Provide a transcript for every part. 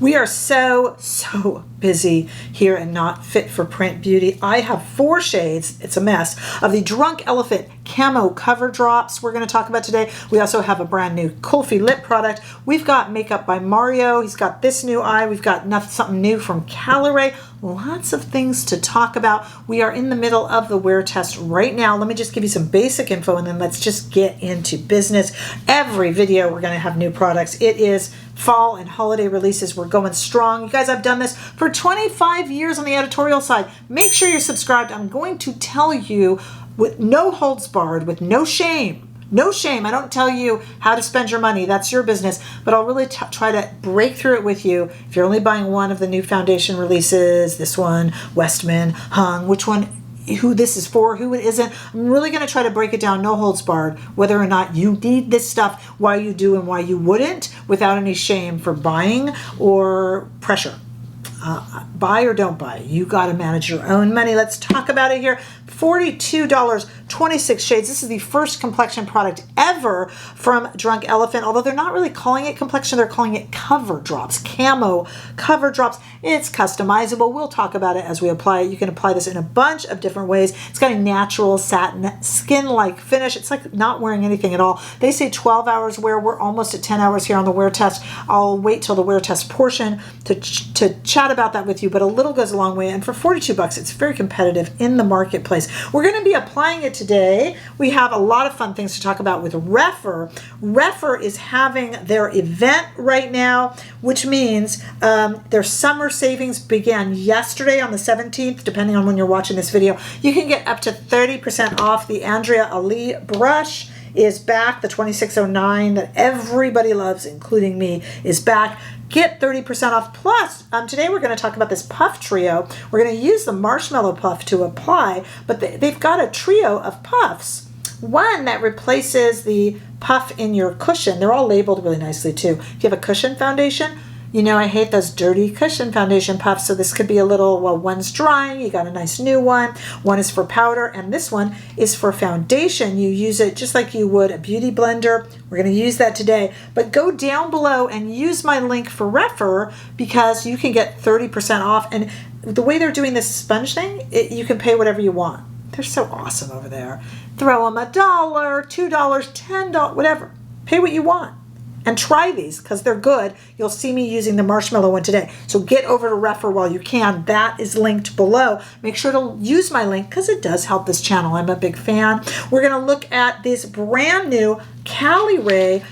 We are so busy here at Not Fit for Print Beauty. I have 4 shades, it's a mess, of the Drunk Elephant Camo Cover Drops we're going to talk about today. We also have a brand new Kulfi lip product. We've got makeup by Mario. He's got this new eye. We've got something new from Caliray. Lots of things to talk about. We are in the middle of the wear test right now. Let me just give you some basic info and then let's just get into business. Every video we're going to have new products. It is fall and holiday releases. We're going strong. You guys, I've done this for 25 years on the editorial side. Make sure you're subscribed. I'm going to tell you with no holds barred, with no shame. No shame. I don't tell you how to spend your money. That's your business. But I'll really try to break through it with you. If you're only buying one of the new foundation releases, this one, Westman, Hung, which one, who this is for, who it isn't. I'm really going to try to break it down, no holds barred, whether or not you need this stuff, why you do and why you wouldn't, without any shame for buying or pressure. Buy or don't buy. You got to manage your own money. Let's talk about it here. $42, 26 shades. This is the first complexion product ever from Drunk Elephant, although they're not really calling it complexion, they're calling it cover drops, camo cover drops. It's customizable. We'll talk about it as we apply it. You can apply this in a bunch of different ways. It's got a natural satin skin-like finish. It's like not wearing anything at all. They say 12 hours wear. We're almost at 10 hours here on the wear test. I'll wait till the wear test portion to chat about that with you, but a little goes a long way. And for 42 bucks, it's very competitive in the marketplace. We're going to be applying it today. We have a lot of fun things to talk about with Rephr. Rephr is having their event right now, which means their summer savings began yesterday on the 17th, depending on when you're watching this video. You can get up to 30% off. The Andrea Ali brush is back. The 2609 that everybody loves, including me, is back. Get 30% off. Plus, today we're going to talk about this puff trio. We're going to use the marshmallow puff to apply, but they've got a trio of puffs. One that replaces the puff in your cushion. They're all labeled really nicely too. If you have a cushion foundation, you know I hate those dirty cushion foundation puffs, so this could be a little, well, one's drying, you got a nice new one. One is for powder, and this one is for foundation. You use it just like you would a beauty blender. We're going to use that today. But go down below and use my link for Rephr because you can get 30% off. And the way they're doing this sponge thing, you can pay whatever you want. They're so awesome over there. Throw them $1, $2, $10, whatever. Pay what you want. And try these because they're good. You'll see me using the marshmallow one today. So get over to Rephr while you can. That is linked below. Make sure to use my link because it does help this channel. I'm a big fan. We're going to look at this brand new Caliray,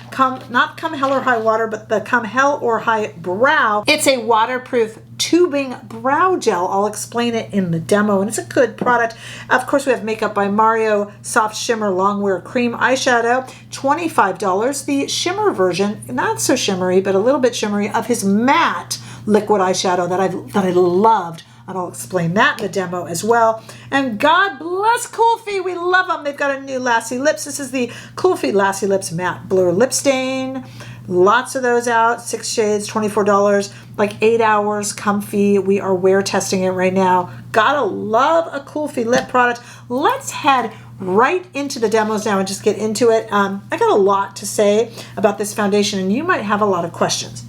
not Come Hell or High Water, but the Come Hell or High Brow. It's a waterproof tubing brow gel. I'll explain it in the demo, and it's a good product. Of course, we have makeup by Mario, Soft Shimmer Longwear Cream Eyeshadow, $25. The shimmer version, not so shimmery, but a little bit shimmery, of his matte liquid eyeshadow that I loved. And I'll explain that in the demo as well. And God bless Kulfi. We love them. They've got a new Lassi lips. This is the Kulfi Lassi Lips Matte Blur Lip Stain. Lots of those out. 6 shades, $24. Like 8 hours, comfy. We are wear testing it right now. Gotta love a Kulfi lip product. Let's head right into the demos now and just get into it. I got a lot to say about this foundation, and you might have a lot of questions.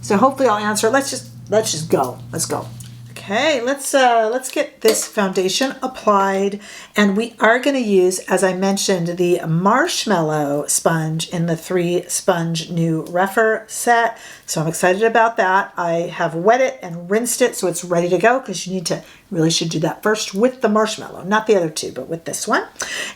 So hopefully I'll answer. Let's just go. Let's go. Okay, let's get this foundation applied, and we are going to use, as I mentioned, the marshmallow sponge in the 3 sponge new Rephr set. So I'm excited about that. I have wet it and rinsed it so it's ready to go because you really should do that first with the marshmallow, not the other 2, but with this one.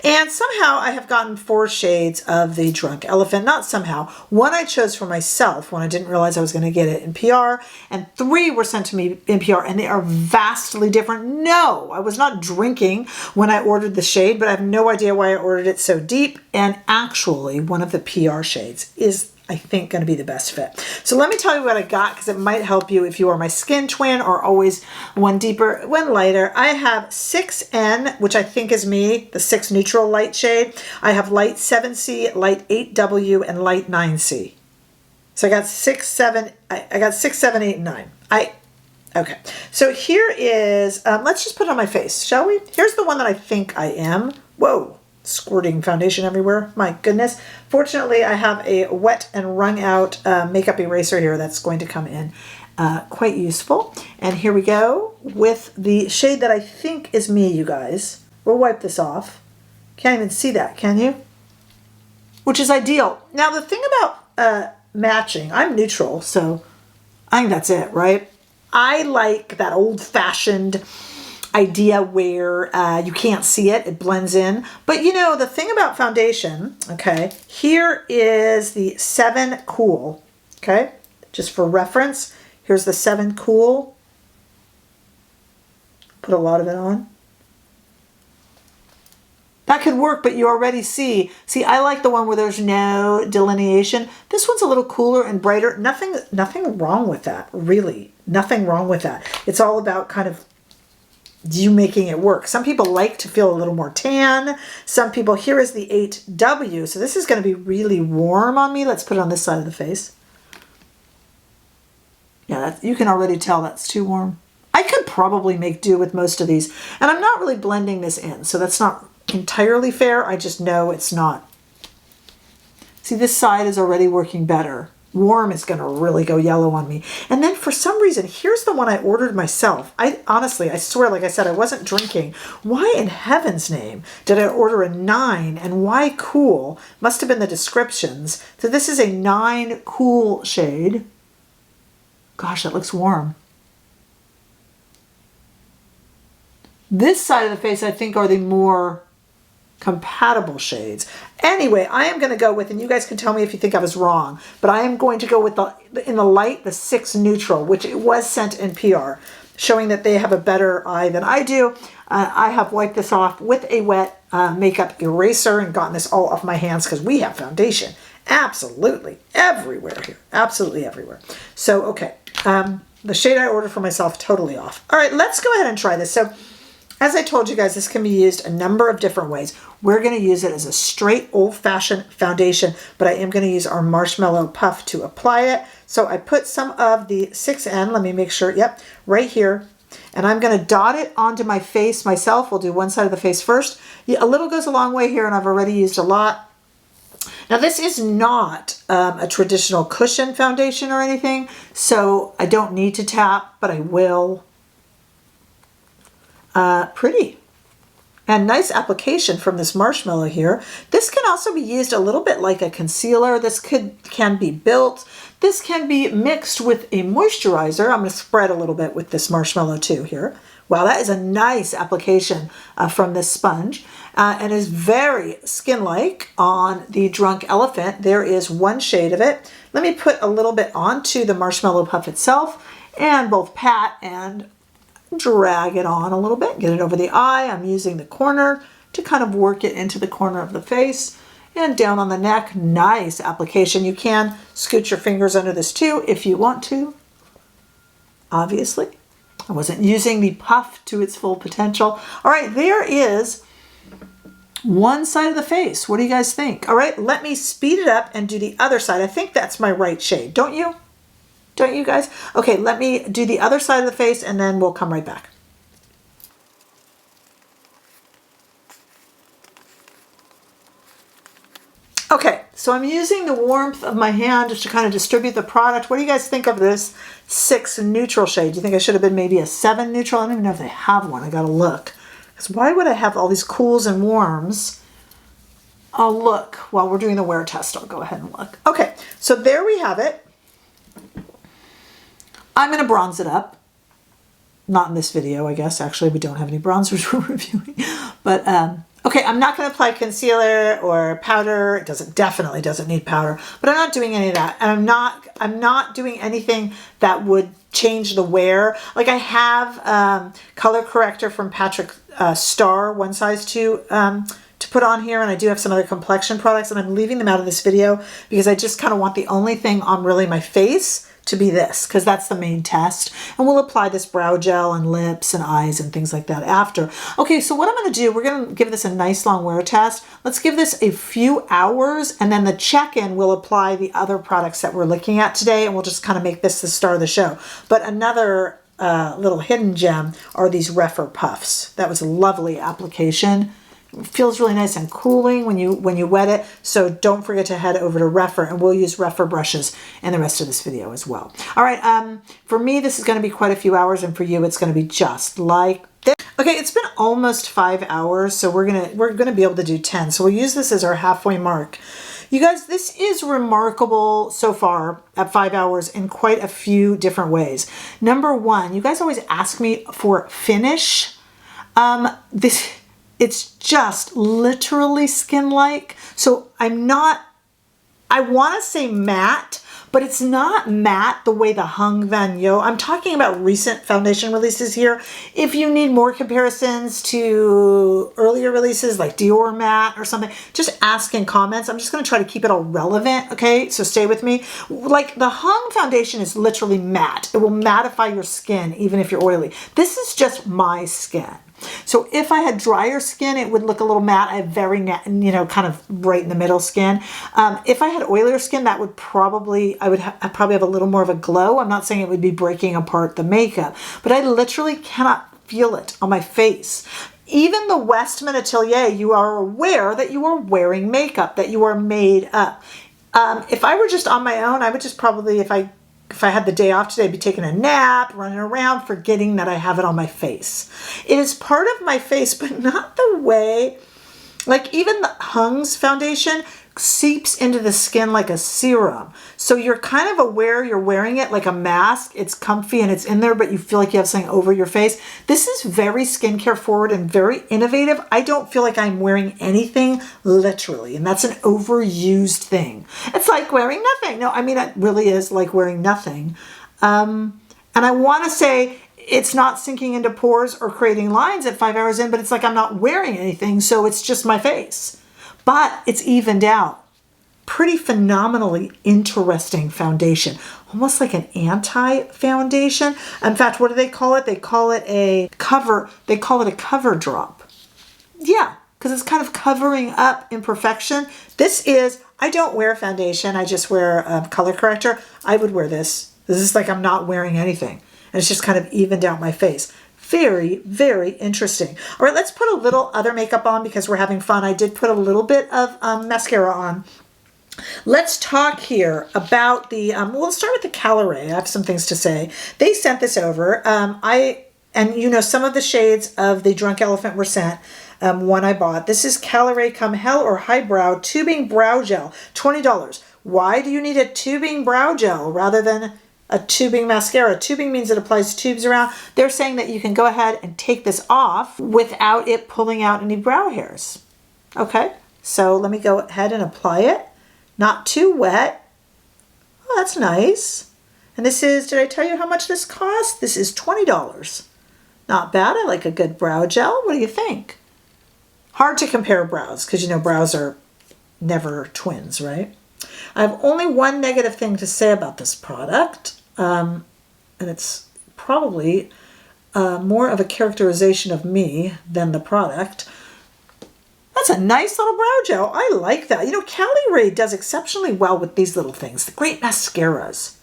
And somehow I have gotten 4 shades of the Drunk Elephant. Not somehow. One I chose for myself when I didn't realize I was going to get it in PR, and 3 were sent to me in PR, and they are vastly different. No, I was not drinking when I ordered the shade, but I have no idea why I ordered it so deep. And actually, one of the PR shades is, I think, going to be the best fit. So let me tell you what I got because it might help you if you are my skin twin or always one deeper, one lighter. I have 6N, which I think is me, the 6 neutral light shade. I have light 7C, light 8W, and light 9C. So I got 6, 7, I got 6, 7, 8, and 9. Okay, so here is, let's just put it on my face, shall we? Here's the one that I think I am. Whoa, squirting foundation everywhere. My goodness. Fortunately, I have a wet and wrung out makeup eraser here that's going to come in. quite useful. And here we go with the shade that I think is me, you guys. We'll wipe this off. Can't even see that, can you? Which is ideal. Now the thing about matching, I'm neutral, so I think that's it, right? I like that old-fashioned idea where you can't see it, it blends in. But you know, the thing about foundation, okay, here is the 7 Cool, okay? Just for reference, here's the 7 Cool. Put a lot of it on. That could work, but you already see, I like the one where there's no delineation. This one's a little cooler and brighter. Nothing wrong with that, really. Nothing wrong with that. It's all about kind of you making it work. Some people like to feel a little more tan. Some people, here is the 8W. So this is going to be really warm on me. Let's put it on this side of the face. Yeah, you can already tell that's too warm. I could probably make do with most of these. And I'm not really blending this in, so that's not entirely fair. I just know it's not. See, this side is already working better. Warm is going to really go yellow on me. And then for some reason, here's the one I ordered myself. Honestly, I swear, like I said, I wasn't drinking. Why in heaven's name did I order a 9 and why Cool? Must have been the descriptions. So this is a 9 Cool shade. Gosh, that looks warm. This side of the face, I think, are the more compatible shades. Anyway, I am going to go with, and you guys can tell me if you think I was wrong, but I am going to go with in the light, the 6 Neutral, which it was sent in PR, showing that they have a better eye than I do. I have wiped this off with a wet makeup eraser and gotten this all off my hands because we have foundation absolutely everywhere here. Absolutely everywhere. So, okay. The shade I ordered for myself, totally off. All right, let's go ahead and try this. So, as I told you guys, this can be used a number of different ways. We're going to use it as a straight old-fashioned foundation, but I am going to use our marshmallow puff to apply it. So I put some of the 6N, let me make sure, yep, right here. And I'm going to dot it onto my face myself. We'll do one side of the face first. Yeah, a little goes a long way here, and I've already used a lot. Now this is not a traditional cushion foundation or anything, so I don't need to tap, but I will. Pretty. And nice application from this marshmallow here. This can also be used a little bit like a concealer. This can be built. This can be mixed with a moisturizer. I'm going to spread a little bit with this marshmallow too here. Wow, that is a nice application from this sponge. And is very skin-like on the Drunk Elephant. There is one shade of it. Let me put a little bit onto the marshmallow puff itself and both pat and drag it on a little bit, get it over the eye. I'm using the corner to kind of work it into the corner of the face and down on the neck. Nice application. You can scoot your fingers under this too if you want to. Obviously, I wasn't using the puff to its full potential. All right, there is one side of the face. What do you guys think? All right, let me speed it up and do the other side. I think that's my right shade, don't you? Don't you guys? Okay, let me do the other side of the face and then we'll come right back. Okay, so I'm using the warmth of my hand just to kind of distribute the product. What do you guys think of this 6 Neutral shade? Do you think I should have been maybe a 7 Neutral? I don't even know if they have one. I gotta look. Because why would I have all these cools and warms? I'll look while we're doing the wear test. I'll go ahead and look. Okay, so there we have it. I'm going to bronze it up. Not in this video, I guess. Actually, we don't have any bronzers we're reviewing. But, okay, I'm not going to apply concealer or powder. It definitely doesn't need powder. But I'm not doing any of that. And I'm not doing anything that would change the wear. Like I have color corrector from Patrick Starr, one size 2, to put on here, and I do have some other complexion products, and I'm leaving them out of this video because I just kind of want the only thing on really my face to be this, because that's the main test. And we'll apply this brow gel and lips and eyes and things like that after. Okay, so what I'm going to do, we're going to give this a nice long wear test. Let's give this a few hours, and then the check-in will apply the other products that we're looking at today, and we'll just kind of make this the star of the show. But another little hidden gem are these Rephr puffs. That was a lovely application. feels really nice and cooling when you wet it. So don't forget to head over to Rephr, and we'll use Rephr brushes in the rest of this video as well. All right, for me, this is going to be quite a few hours, and for you, it's going to be just like this. Okay, it's been almost 5 hours, so we're gonna be able to do 10. So we'll use this as our halfway mark. You guys, this is remarkable so far at 5 hours in quite a few different ways. Number one, you guys always ask me for finish. It's just literally skin-like. So I want to say matte, but it's not matte the way the Hung Van Yo. I'm talking about recent foundation releases here. If you need more comparisons to earlier releases like Dior Matte or something, just ask in comments. I'm just going to try to keep it all relevant, okay? So stay with me. Like the Hung foundation is literally matte. It will mattify your skin even if you're oily. This is just my skin. So if I had drier skin, it would look a little matte. I have very, kind of right in the middle skin. If I had oilier skin, that would probably, I'd probably have a little more of a glow. I'm not saying it would be breaking apart the makeup, but I literally cannot feel it on my face. Even the Westman Atelier, you are aware that you are wearing makeup, that you are made up. If I were just on my own, I would just probably, if I had the day off today, I'd be taking a nap, running around, forgetting that I have it on my face. It is part of my face, but not the way, like even the Hung's foundation seeps into the skin like a serum. So you're kind of aware you're wearing it like a mask. It's comfy and it's in there, but you feel like you have something over your face. This is very skincare forward and very innovative. I don't feel like I'm wearing anything literally, and that's an overused thing. It's like wearing nothing. No, I mean, it really is like wearing nothing. And I want to say it's not sinking into pores or creating lines at 5 hours in, but it's like I'm not wearing anything, so it's just my face. But it's evened out. Pretty phenomenally interesting foundation. Almost like an anti-foundation. In fact, what do they call it? They call it a cover. They call it a cover drop. Yeah, because it's kind of covering up imperfection. This is, I don't wear foundation. I just wear a color corrector. I would wear this. This is like I'm not wearing anything. And it's just kind of evened out my face. Very, very interesting. All right, let's put a little other makeup on because we're having fun. I did put a little bit of mascara on. Let's talk here about the, we'll start with the Caliray. I have some things to say. They sent this over. Some of the shades of the Drunk Elephant were sent. One I bought. This is Caliray Come Hell or Highbrow Tubing Brow Gel, $20. Why do you need a tubing brow gel rather than a tubing mascara? Tubing means it applies tubes around. They're saying that you can go ahead and take this off without it pulling out any brow hairs. Okay, so let me go ahead and apply it. Not too wet. Oh, that's nice. And this is, did I tell you how much this cost? This is $20. Not bad. I like a good brow gel. What do you think? Hard to compare brows because, brows are never twins, right? I have only one negative thing to say about this product. And it's probably more of a characterization of me than the product. That's a nice little brow gel. I like that. Caliray does exceptionally well with these little things. The great mascaras.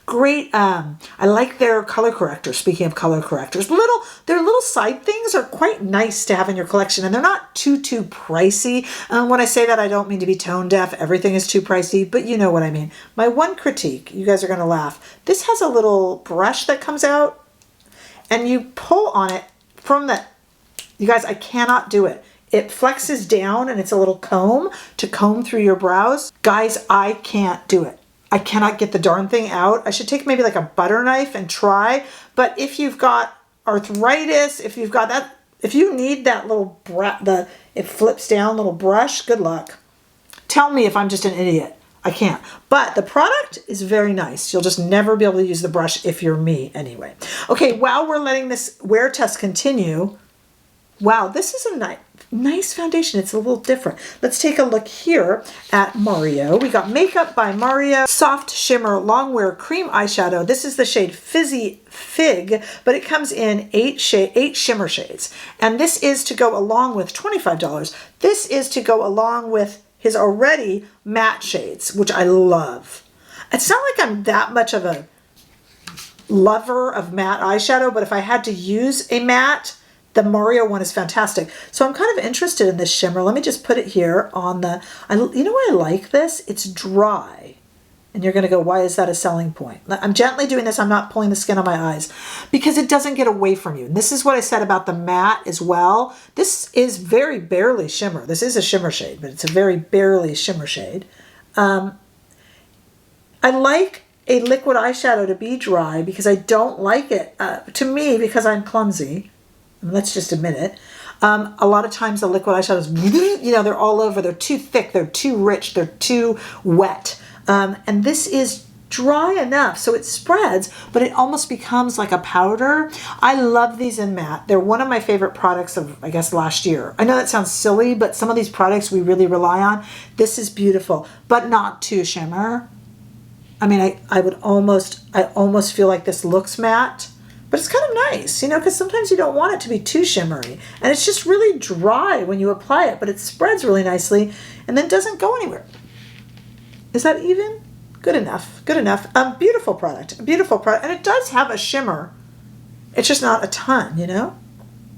Great, I like their color correctors. Speaking of color correctors, their little side things are quite nice to have in your collection, and they're not too pricey. When I say that, I don't mean to be tone deaf. Everything is too pricey, but you know what I mean. My one critique, you guys are going to laugh. This has a little brush that comes out, and you pull on it from the, you guys, I cannot do it. It flexes down, and it's a little comb to comb through your brows. Guys, I can't do it. I cannot get the darn thing out. I should take maybe like a butter knife and try. But if you've got arthritis, if you've got that, if you need that little, it flips down little brush, good luck. Tell me if I'm just an idiot. I can't. But the product is very nice. You'll just never be able to use the brush if you're me anyway. Okay, while we're letting this wear test continue, wow, this is a nice foundation. It's a little different. Let's take a look here at Mario. We got Makeup by Mario Soft Shimmer Longwear Cream Eyeshadow. This is the shade Fizzy Fig, but it comes in 8 shimmer shades. And this is to go along with $25. This is to go along with his already matte shades, which I love. It's not like I'm that much of a lover of matte eyeshadow, but if I had to use a matte, The Mario one is fantastic. So I'm kind of interested in this shimmer. Let me just put it here on the, you know why I like this? It's dry. And you're going to go, why is that a selling point? I'm gently doing this. I'm not pulling the skin on my eyes because it doesn't get away from you. And this is what I said about the matte as well. This is very barely shimmer. This is a shimmer shade, but it's a very barely shimmer shade. I like a liquid eyeshadow to be dry because I don't like it, to me, because I'm clumsy. And let's just admit it. A lot of times the liquid eyeshadows, you know, they're all over. They're too thick. They're too rich. They're too wet. And this is dry enough so it spreads, but it almost becomes like a powder. I love these in matte. They're one of my favorite products of, I guess, last year. I know that sounds silly, but some of these products we really rely on. This is beautiful, but not too shimmer. I mean, I almost feel like this looks matte, but it's kind of nice, you know, because sometimes you don't want it to be too shimmery. And it's just really dry when you apply it, but it spreads really nicely and then doesn't go anywhere. Is that even? Good enough. Good enough. Beautiful product. Beautiful product. And it does have a shimmer. It's just not a ton, you know?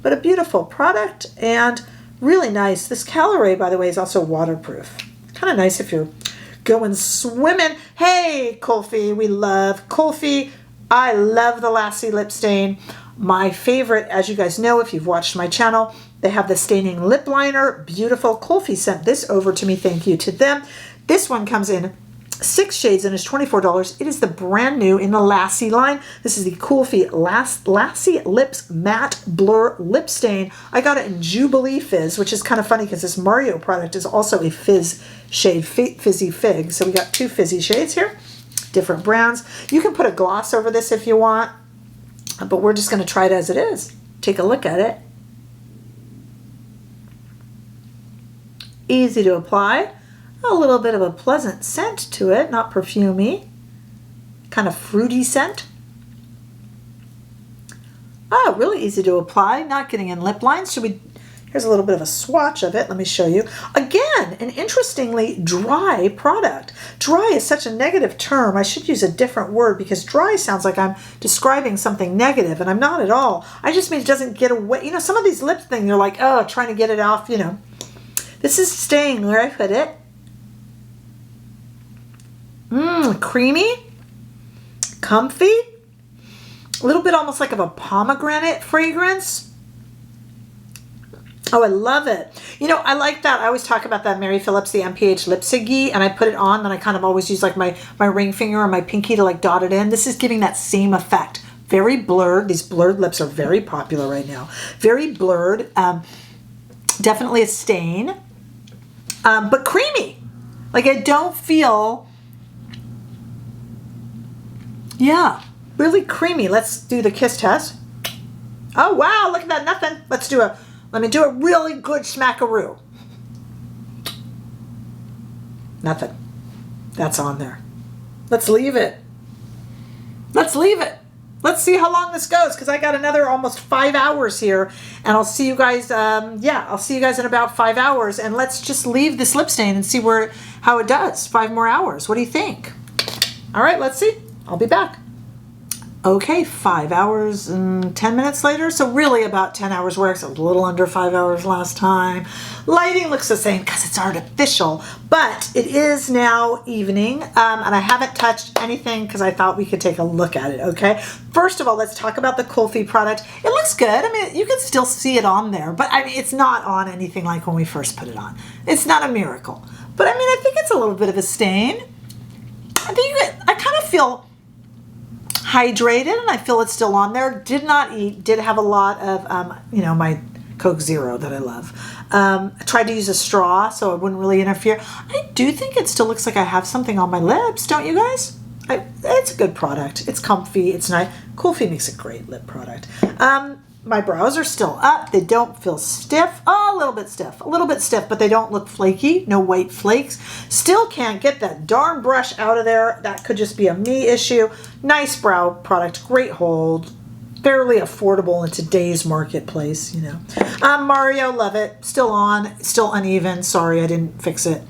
But a beautiful product and really nice. This Caliray, by the way, is also waterproof. Kind of nice if you're going swimming. Hey, Kulfi. We love Kulfi. I love the Lassi lip stain. My favorite, as you guys know, if you've watched my channel, they have the staining lip liner. Beautiful. Kulfi sent this over to me. Thank you to them. This one comes in 6 shades and is $24. It is the brand new in the Lassi line. This is the Kulfi Lassi Lips Matte Blur Lip Stain. I got it in Jubilee Fizz, which is kind of funny because this Mario product is also a Fizz shade, Fizzy Fig. So we got 2 fizzy shades here, different brands. You can put a gloss over this if you want, but we're just going to try it as it is. Take a look at it. Easy to apply. A little bit of a pleasant scent to it, not perfumey. Kind of fruity scent. Oh, really easy to apply, not getting in lip lines. Here's a little bit of a swatch of it. Let me show you. Again, an interestingly dry product. Dry is such a negative term. I should use a different word because dry sounds like I'm describing something negative, and I'm not at all. I just mean it doesn't get away. You know, some of these lip things, you're like, oh, trying to get it off, you know. This is staying where I put it. Creamy, comfy, a little bit almost like of a pomegranate fragrance. Oh, I love it. You know, I like that. I always talk about that Mary Phillips, the MPH Lipsticky, and I put it on, then I kind of always use like my ring finger or my pinky to like dot it in. This is giving that same effect. Very blurred. These blurred lips are very popular right now. Very blurred. Definitely a stain, but creamy. Like I don't feel... Yeah, really creamy. Let's do the kiss test. Oh, wow, look at that, nothing. Let me do a really good smackaroo. Nothing. That's on there. Let's leave it. Let's leave it. Let's see how long this goes because I got another almost 5 hours here and I'll see you guys, I'll see you guys in about 5 hours and let's just leave this lip stain and see how it does. 5 more hours. What do you think? All right, let's see. I'll be back. Okay, 5 hours and 10 minutes later, so really about 10 hours work, so a little under 5 hours last time. Lighting looks the same because it's artificial, but it is now evening, and I haven't touched anything because I thought we could take a look at it, okay? First of all, let's talk about the Kulfi product. It looks good. I mean, you can still see it on there, but I mean, it's not on anything like when we first put it on. It's not a miracle, but I mean, I think it's a little bit of a stain. I kind of feel hydrated and I feel it's still on there. Did not eat, did have a lot of, you know, my Coke Zero that I love. I tried to use a straw so it wouldn't really interfere. I do think it still looks like I have something on my lips, don't you guys? It's a good product. It's comfy, it's nice. Kulfi makes a great lip product. My brows are still up. They don't feel stiff. Oh, a little bit stiff, but they don't look flaky. No white flakes. Still can't get that darn brush out of there. That could just be a me issue. Nice brow product, great hold. Fairly affordable in today's marketplace, you know. Mario, love it. Still on, still uneven. Sorry, I didn't fix it.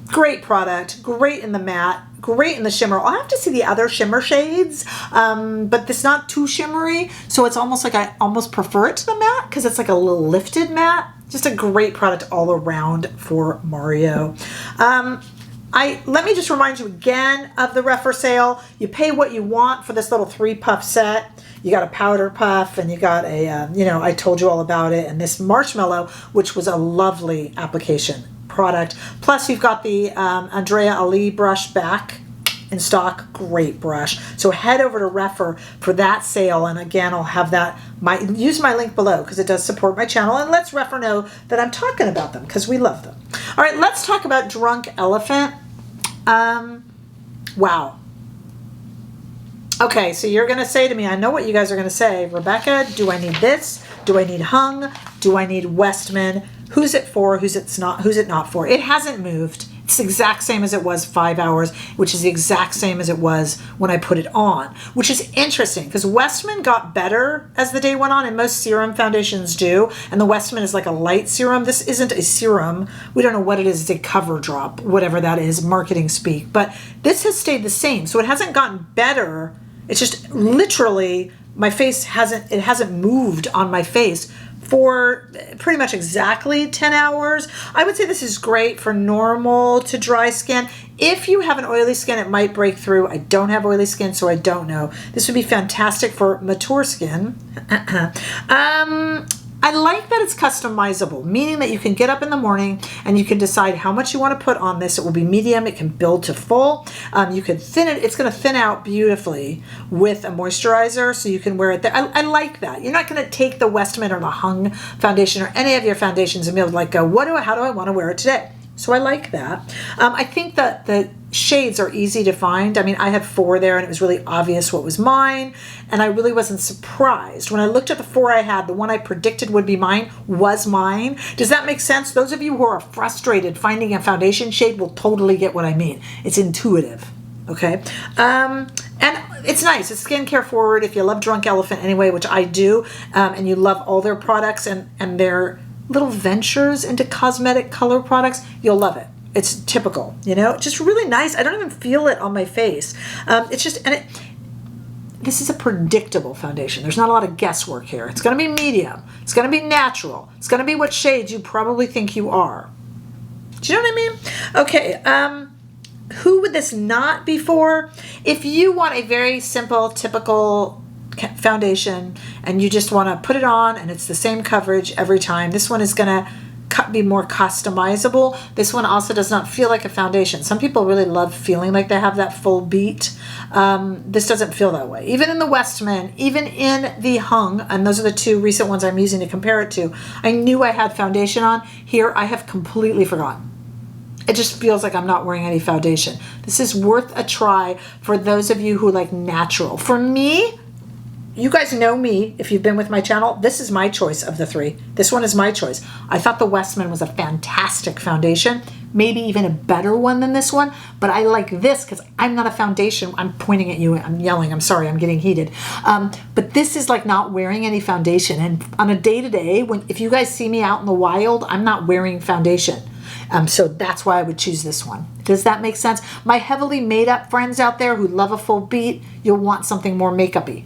Great product, great in the matte, great in the shimmer. I'll have to see the other shimmer shades, but it's not too shimmery, so it's almost like I almost prefer it to the matte because it's like a little lifted matte. Just a great product all around for Mario. Let me just remind you again of the Rephr sale. You pay what you want for this little 3-puff set. You got a powder puff, and you got a, I told you all about it, and this marshmallow, which was a lovely application product. Plus, you've got the Andrea Ali brush back in stock. Great brush. So head over to Rephr for that sale, and again, I'll have that. Use my link below because it does support my channel, and lets Rephr know that I'm talking about them because we love them. All right, let's talk about Drunk Elephant. Wow. Okay, so you're going to say to me, I know what you guys are going to say, Rebecca, do I need this? Do I need hung? Do I need Westman? Who's it for? Who's it not for? It hasn't moved. It's the exact same as it was 5 hours, which is the exact same as it was when I put it on, which is interesting because Westman got better as the day went on, and most serum foundations do. And the Westman is like a light serum. This isn't a serum. We don't know what it is. It's a cover drop, whatever that is, marketing speak. But this has stayed the same. So it hasn't gotten better. It's just literally my face hasn't moved on my face for pretty much exactly 10 hours. I would say this is great for normal to dry skin. If you have an oily skin, it might break through. I don't have oily skin, so I don't know. This would be fantastic for mature skin. I like that it's customizable, meaning that you can get up in the morning and you can decide how much you want to put on this. It will be medium. It can build to full. You can thin it. It's going to thin out beautifully with a moisturizer, so you can wear it there. I like that. You're not going to take the Westman or the Hung foundation or any of your foundations and be able to like go, how do I want to wear it today? So I like that. I think that the shades are easy to find. I mean, I had 4 there and it was really obvious what was mine, and I really wasn't surprised. When I looked at the 4 I had, the one I predicted would be mine was mine. Does that make sense? Those of you who are frustrated finding a foundation shade will totally get what I mean. It's intuitive, okay? And it's nice. It's skincare forward. If you love Drunk Elephant anyway, which I do, and you love all their products and their little ventures into cosmetic color products, you'll love it. It's typical, just really nice. I don't even feel it on my face. It's just, this is a predictable foundation. There's not a lot of guesswork here. It's going to be medium. It's going to be natural. It's going to be what shades you probably think you are. Do you know what I mean? Okay. Who would this not be for? If you want a very simple, typical foundation and you just want to put it on and it's the same coverage every time, this one is going to be more customizable. This one also does not feel like a foundation. Some people really love feeling like they have that full beat. This doesn't feel that way. Even in the Westman, even in the Hung, and those are the 2 recent ones I'm using to compare it to, I knew I had foundation on. Here I have completely forgotten. It just feels like I'm not wearing any foundation. This is worth a try for those of you who like natural. For me, you guys know me, if you've been with my channel, this is my choice of the 3. This one is my choice. I thought the Westman was a fantastic foundation, maybe even a better one than this one, but I like this because I'm not a foundation. I'm pointing at you, I'm yelling, I'm sorry, I'm getting heated. But this is like not wearing any foundation. And on a day-to-day, if you guys see me out in the wild, I'm not wearing foundation. So that's why I would choose this one. Does that make sense? My heavily made up friends out there who love a full beat, you'll want something more makeup-y.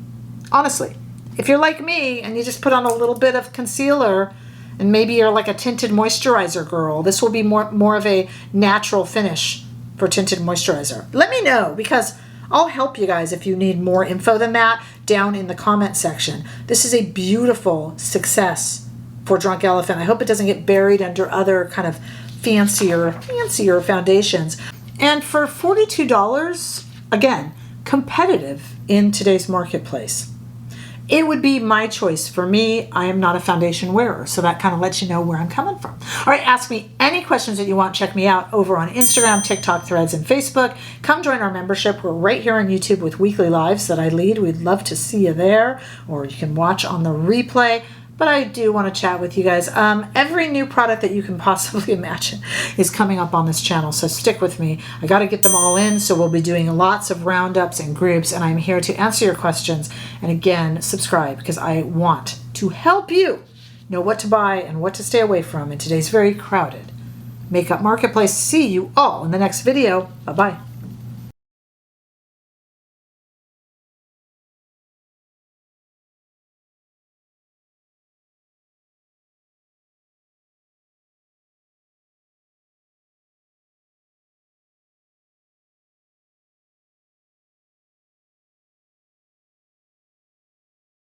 Honestly, if you're like me and you just put on a little bit of concealer and maybe you're like a tinted moisturizer girl, this will be more of a natural finish for tinted moisturizer. Let me know because I'll help you guys if you need more info than that down in the comment section. This is a beautiful success for Drunk Elephant. I hope it doesn't get buried under other kind of fancier foundations. And for $42, again, competitive in today's marketplace. It would be my choice. For me, I am not a foundation wearer, so that kind of lets you know where I'm coming from. All right, ask me any questions that you want. Check me out over on Instagram, TikTok, Threads, and Facebook. Come join our membership. We're right here on YouTube with weekly lives that I lead. We'd love to see you there, or you can watch on the replay. But I do want to chat with you guys. Every new product that you can possibly imagine is coming up on this channel, so stick with me. I got to get them all in, so we'll be doing lots of roundups and groups, and I'm here to answer your questions. And again, subscribe, because I want to help you know what to buy and what to stay away from in today's very crowded makeup marketplace. See you all in the next video. Bye-bye.